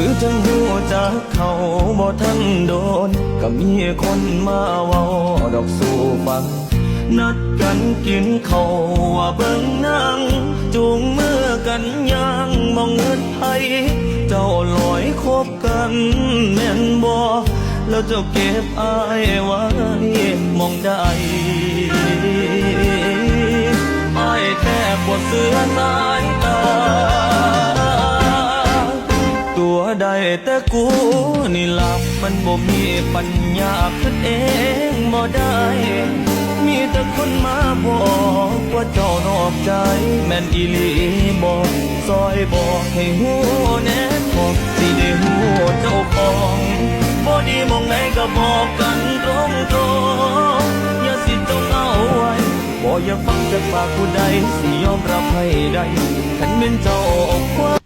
คือจังหูจากเขาบ่ทันโดนก็มีคนมาเว้าดอกสู่ฟังนัดกันกินข้าวว่าเบิ่งหนังจูงมือกันย่างมองเงินไทยเจ้าลอยคบกันแม่นบ่แล้วเจ้าเก็บอายไว้มองได้อายแทบปวดเสือสายตาตัวใดแต่กูนี่หลับมันบ่มีปัญญาคิดเองบ่ได้มีแต่คนมาบอกว่าเจ้านอกใจแม่นอีหลีบอกซอยบอกให้หูแน่บอกสิได้หูเจ้าของบ่ดีมองไหนก็บอกกันตรงๆอย่าสิจงเอาไว้บ่อย่าฟังจากปากผู้ใดสิยอมรับให้ได้คันเป็นเจ้าควา